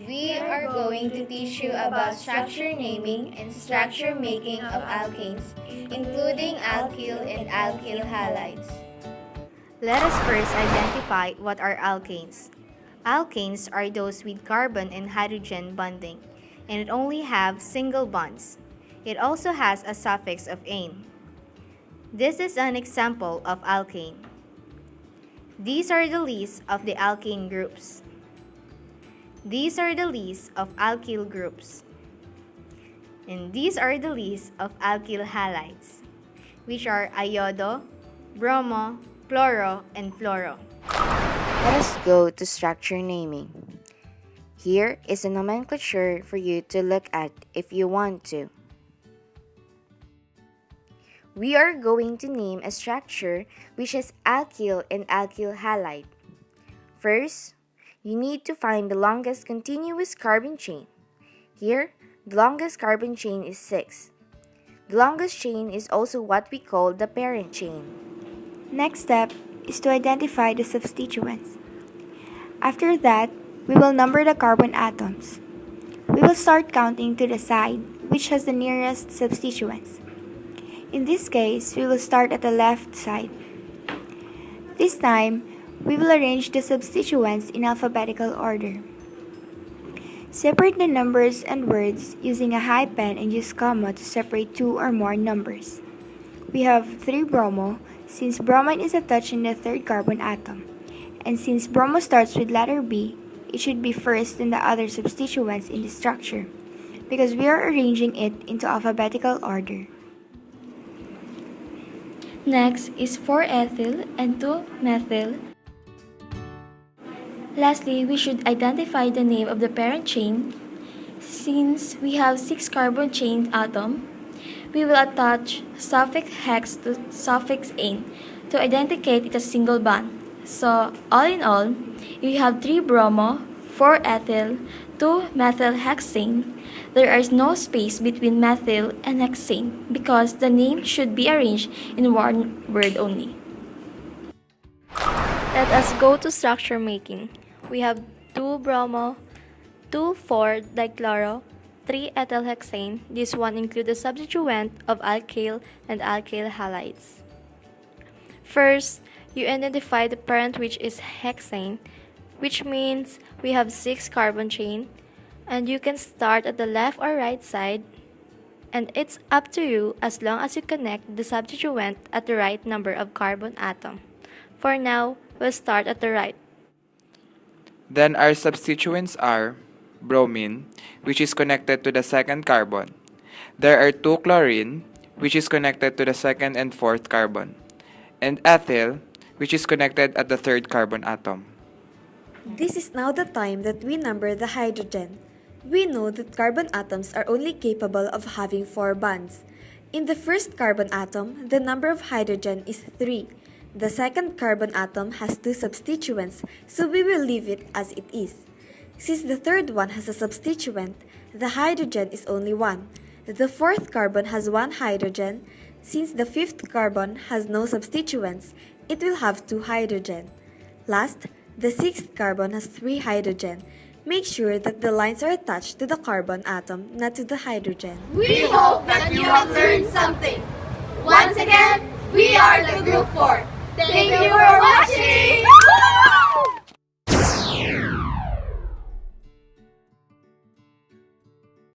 We are going to teach you about structure naming and structure making of alkanes, including alkyl and alkyl halides. Let us first identify what are alkanes. Alkanes are those with carbon and hydrogen bonding, and it only have single bonds. It also has a suffix of -ane. This is an example of alkane. These are the list of the alkane groups. These are the list of alkyl groups. And these are the list of alkyl halides, which are iodo, bromo, chloro, and fluoro. Let us go to structure naming. Here is a nomenclature for you to look at if you want to. We are going to name a structure which is alkyl and alkyl halide. First, you need to find the longest continuous carbon chain. Here, the longest carbon chain is 6. The longest chain is also what we call the parent chain. Next step is to identify the substituents. After that, we will number the carbon atoms. We will start counting to the side which has the nearest substituents. In this case, we will start at the left side. This time, we will arrange the substituents in alphabetical order. Separate the numbers and words using a high pen and use comma to separate two or more numbers. We have 3-bromo since bromine is attached in the third carbon atom. And since bromo starts with letter B, it should be first in the other substituents in the structure because we are arranging it into alphabetical order. Next is 4-ethyl and 2-methyl. Lastly, we should identify the name of the parent chain. Since we have 6 carbon chain atom, we will attach suffix hex to suffix -ane to identify it as single bond. So, all in all, we have 3-bromo, 4-ethyl, 2-methylhexane. There is no space between methyl and hexane because the name should be arranged in one word only. Let us go to structure making. We have 2-bromo, 2,4-dichloro, 3-ethylhexane. This one includes the substituent of alkyl and alkyl halides. First, you identify the parent which is hexane, which means we have 6 carbon chain, and you can start at the left or right side, and it's up to you as long as you connect the substituent at the right number of carbon atom. For now, we'll start at the right. Then our substituents are bromine, which is connected to the second carbon. There are 2-chlorine, which is connected to the second and fourth carbon, and ethyl, which is connected at the third carbon atom. This is now the time that we number the hydrogen. We know that carbon atoms are only capable of having 4 bonds. In the first carbon atom, the number of hydrogen is 3. The second carbon atom has 2 substituents, so we will leave it as it is. Since the third one has a substituent, the hydrogen is only 1. The fourth carbon has 1 hydrogen. Since the fifth carbon has no substituents, it will have 2 hydrogen. Last, the sixth carbon has 3 hydrogen. Make sure that the lines are attached to the carbon atom, not to the hydrogen. We hope that you have learned something. Once again, we are the Group 4. Thank you for watching!